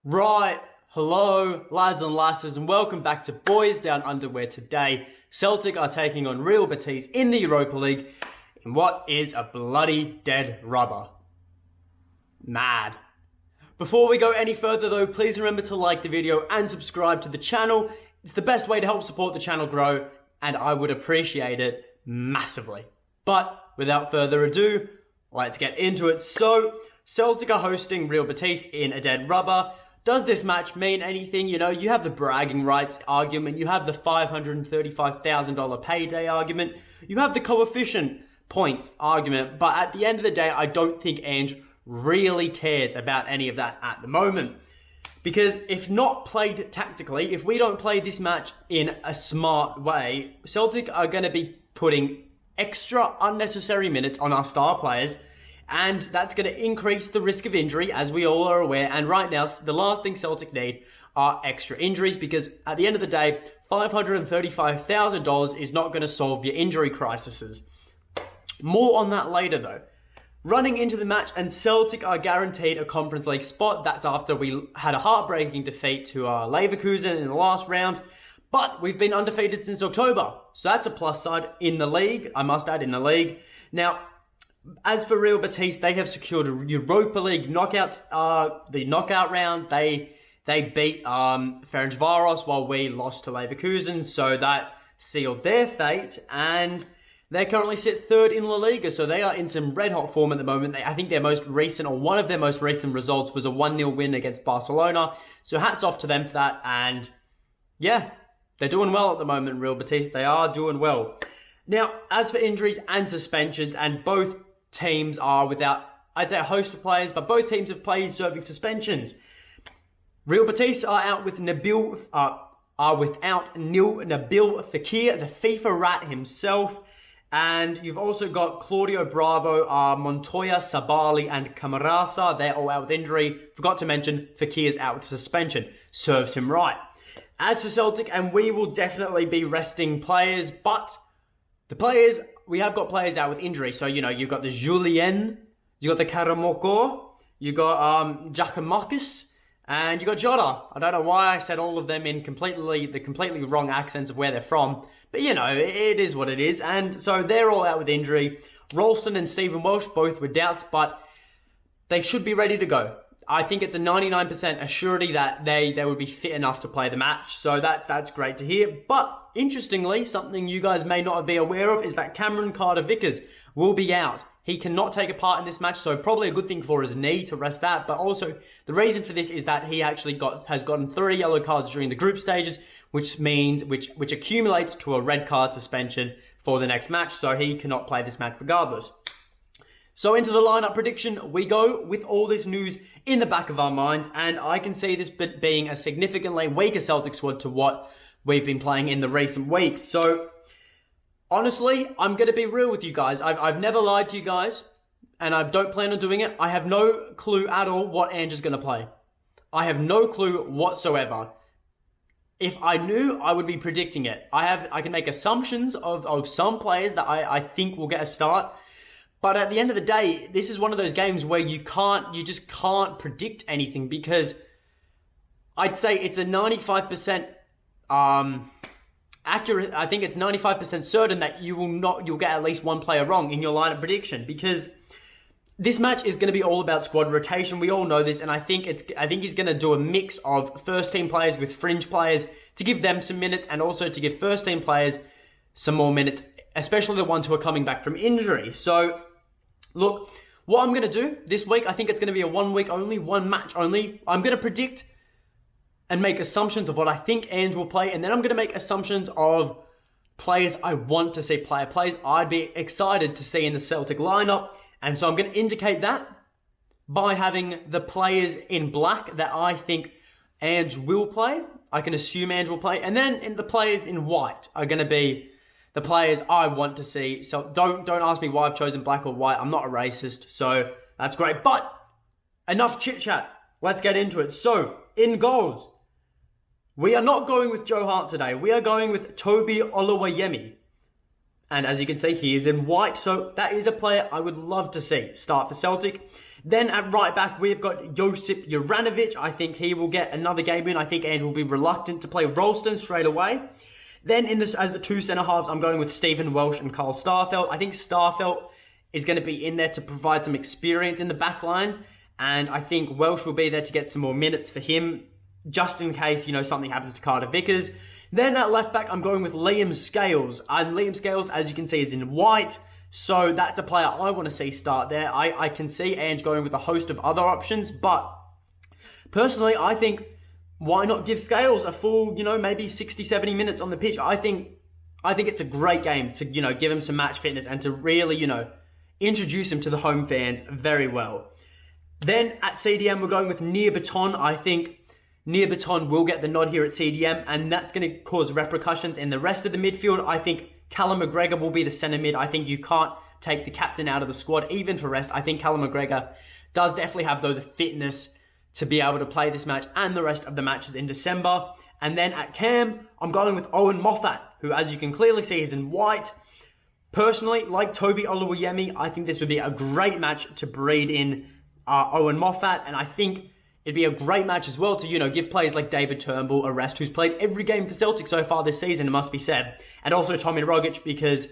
Right, hello lads and lasses, and welcome back to Boys Down Under, where today Celtic are taking on Real Betis in the Europa League in what is a bloody dead rubber. Mad. Before we go any further though, please remember to like the video and subscribe to the channel. It's the best way to help support the channel grow, and I would appreciate it massively. But without further ado, let's get into it. So, Celtic are hosting Real Betis in a dead rubber. Does this match mean anything? You know, you have the bragging rights argument, you have the $535,000 payday argument, you have the coefficient points argument, but at the end of the day, I don't think Ange really cares about any of that at the moment. Because if not played tactically, if we don't play this match in a smart way, Celtic are going to be putting extra unnecessary minutes on our star players, and that's going to increase the risk of injury, as we all are aware. And right now, the last thing Celtic need are extra injuries, because at the end of the day, $535,000 is not going to solve your injury crises. More on that later though. Running into the match, and Celtic are guaranteed a Conference League spot. That's after we had a heartbreaking defeat to Leverkusen in the last round. But we've been undefeated since October. So that's a plus side in the league, I must add, in the league. Now, as for Real Betis, they have secured a Europa League knockouts, the knockout round. They beat Ferencvaros while we lost to Leverkusen, so that sealed their fate. And they currently sit third in La Liga, so they are in some red-hot form at the moment. I think their most recent, or one of their most recent results, was a 1-0 win against Barcelona. So hats off to them for that. And yeah, they're doing well at the moment, Real Betis. They are doing well. Now, as for injuries and suspensions, and both teams are without, I'd say, a host of players, but both teams have players serving suspensions. Real Betis are out with Nabil Fekir, the FIFA rat himself. And you've also got Claudio Bravo, Montoya, Sabali, and Camarasa. They're all out with injury. Forgot to mention, Fekir's out with suspension. Serves him right. As for Celtic, and we will definitely be resting players, but the players, we have got players out with injury. So, you know, you've got the Julien, you got the Karamoko, you got Giacomakis, and you got Jota. I don't know why I said all of them in the completely wrong accents of where they're from. But, you know, it is what it is. And so they're all out with injury. Ralston and Stephen Welsh, both with doubts, but they should be ready to go. I think it's a 99% assurity that they would be fit enough to play the match. So that's great to hear. But interestingly, something you guys may not be aware of is that Cameron Carter-Vickers will be out. He cannot take a part in this match, so probably a good thing for his knee to rest that. But also, the reason for this is that he actually has gotten 3 yellow cards during the group stages, which accumulates to a red card suspension for the next match. So he cannot play this match regardless. So into the lineup prediction we go, with all this news in the back of our minds, and I can see this being a significantly weaker Celtic squad to what we've been playing in the recent weeks. So honestly, I'm going to be real with you guys. I've never lied to you guys, and I don't plan on doing it. I have no clue at all what Ange is going to play. I have no clue whatsoever. If I knew, I would be predicting it. I can make assumptions of some players that I think will get a start. But at the end of the day, this is one of those games where you just can't predict anything, because I'd say it's a 95% accurate. I think it's 95% certain that you'll get at least one player wrong in your lineup prediction, because this match is going to be all about squad rotation. We all know this, and I think he's going to do a mix of first team players with fringe players to give them some minutes, and also to give first team players some more minutes, especially the ones who are coming back from injury. So look, what I'm going to do this week, I think it's going to be a 1 week only, 1 match only. I'm going to predict and make assumptions of what I think Ange will play, and then I'm going to make assumptions of players I want to see play, players I'd be excited to see in the Celtic lineup. And so I'm going to indicate that by having the players in black that I think Ange will play. I can assume Ange will play. And then the players in white are going to be the players I want to see. So don't ask me why I've chosen black or white. I'm not a racist, so that's great. But enough chit-chat. Let's get into it. So, in goals, we are not going with Joe Hart today. We are going with Toby Oluwayemi. And as you can see, he is in white. So that is a player I would love to see start for Celtic. Then at right back, we've got Josip Juranovic. I think he will get another game in. I think Ange will be reluctant to play Ralston straight away. Then as the two centre-halves, I'm going with Stephen Welsh and Carl Starfelt. I think Starfelt is going to be in there to provide some experience in the back line. And I think Welsh will be there to get some more minutes for him, just in case, something happens to Carter Vickers. Then at left back, I'm going with Liam Scales. And Liam Scales, as you can see, is in white. So that's a player I want to see start there. I can see Ange going with a host of other options. But personally, I think, why not give Scales a full, maybe 60, 70 minutes on the pitch? I think it's a great game to, give him some match fitness and to really, introduce him to the home fans very well. Then at CDM, we're going with Nir Baton. I think Nir Baton will get the nod here at CDM, and that's going to cause repercussions in the rest of the midfield. I think Callum McGregor will be the centre mid. I think you can't take the captain out of the squad, even for rest. I think Callum McGregor does definitely have, though, the fitness to be able to play this match and the rest of the matches in December. And then at Cam, I'm going with Owen Moffat, who, as you can clearly see, is in white. Personally, like Toby Oluwayemi, I think this would be a great match to breed in Owen Moffat, and I think it'd be a great match as well to, give players like David Turnbull a rest, who's played every game for Celtic so far this season, it must be said. And also Tommy Rogic, because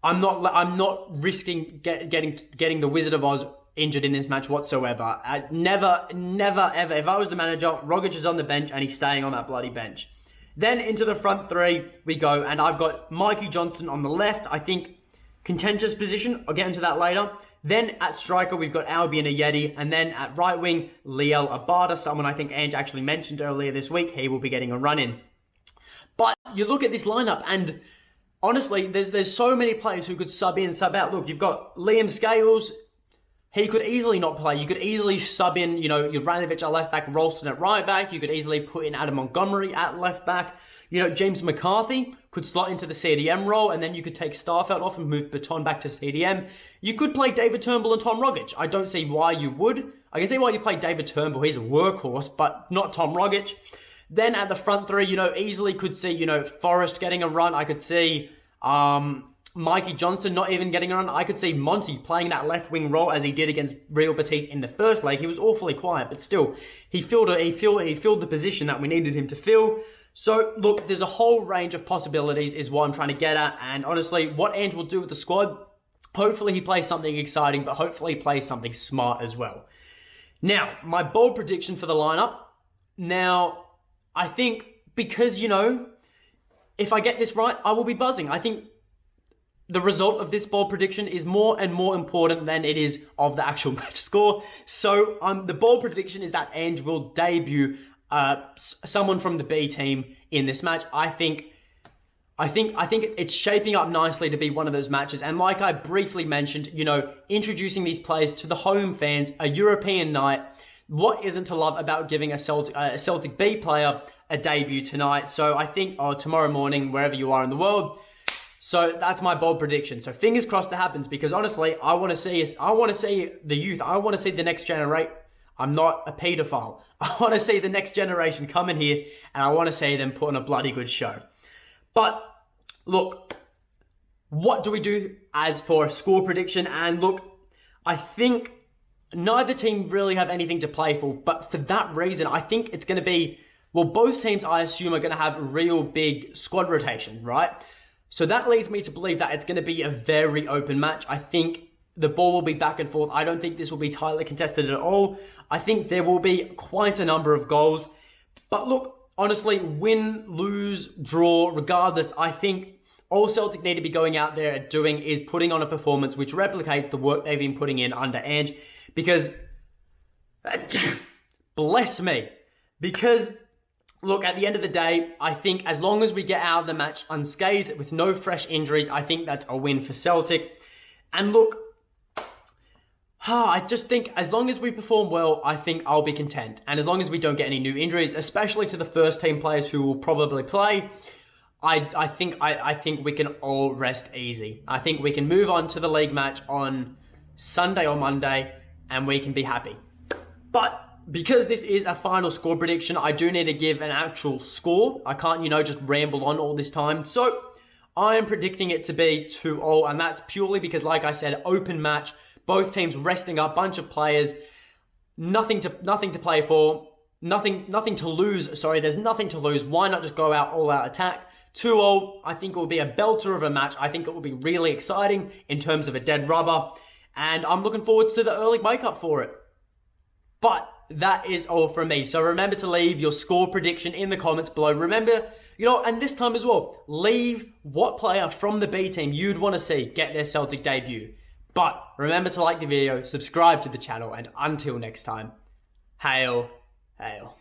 I'm not risking getting the Wizard of Oz injured in this match whatsoever. Never, ever. If I was the manager, Rogic is on the bench and he's staying on that bloody bench. Then into the front three we go, and I've got Mikey Johnston on the left. I think contentious position. I'll get into that later. Then at striker, we've got Albion Ayeti. And then at right wing, Liel Abada, someone I think Ange actually mentioned earlier this week. He will be getting a run in. But you look at this lineup, and honestly, there's so many players who could sub in, sub out. Look, you've got Liam Scales. He could easily not play. You could easily sub in, Juranovic at left back, Ralston at right back. You could easily put in Adam Montgomery at left back. James McCarthy could slot into the CDM role, and then you could take Starfelt off and move Baton back to CDM. You could play David Turnbull and Tom Rogic. I don't see why you would. I can see why you play David Turnbull. He's a workhorse, but not Tom Rogic. Then at the front three, easily could see, Forrest getting a run. I could see Mikey Johnston not even getting a run. I could see Monty playing that left wing role as he did against Real Betis in the first leg. He was awfully quiet, but still, he filled the position that we needed him to fill. So, look, there's a whole range of possibilities is what I'm trying to get at. And honestly, what Ange will do with the squad, hopefully he plays something exciting, but hopefully he plays something smart as well. Now, my bold prediction for the lineup. Now, I think because, if I get this right, I will be buzzing. I think the result of this bold prediction is more and more important than it is of the actual match score. So, the bold prediction is that Ange will debut someone from the B team in this match. I think it's shaping up nicely to be one of those matches. And like I briefly mentioned, introducing these players to the home fans, a European night. What isn't to love about giving a Celtic B player a debut tonight? So I think, or tomorrow morning, wherever you are in the world. So that's my bold prediction. So fingers crossed it happens, because honestly, I want to see the youth. I want to see the next generation. I'm not a paedophile. I want to see the next generation come in here, and I want to see them put on a bloody good show. But look, what do we do as for a score prediction? And look, I think neither team really have anything to play for, but for that reason, I think it's going to be, well, both teams I assume are going to have a real big squad rotation, right? So that leads me to believe that it's going to be a very open match. I think the ball will be back and forth. I don't think this will be tightly contested at all. I think there will be quite a number of goals. But look, honestly, win, lose, draw, regardless, I think all Celtic need to be going out there and doing is putting on a performance which replicates the work they've been putting in under Ange. Because, bless me, because look, at the end of the day, I think as long as we get out of the match unscathed with no fresh injuries, I think that's a win for Celtic. And look, I just think as long as we perform well, I think I'll be content. And as long as we don't get any new injuries, especially to the first team players who will probably play, I think we can all rest easy. I think we can move on to the league match on Sunday or Monday, and we can be happy. But because this is a final score prediction, I do need to give an actual score. I can't, just ramble on all this time. So I am predicting it to be 2-all, and that's purely because, like I said, open match, both teams resting up, bunch of players, nothing to play for, nothing to lose. Sorry, there's nothing to lose. Why not just go out all out attack? 2-all, I think it will be a belter of a match. I think it will be really exciting in terms of a dead rubber, and I'm looking forward to the early wake-up for it. But that is all from me. So remember to leave your score prediction in the comments below. Remember, and this time as well, leave what player from the B team you'd want to see get their Celtic debut. But remember to like the video, subscribe to the channel, and until next time, hail, hail.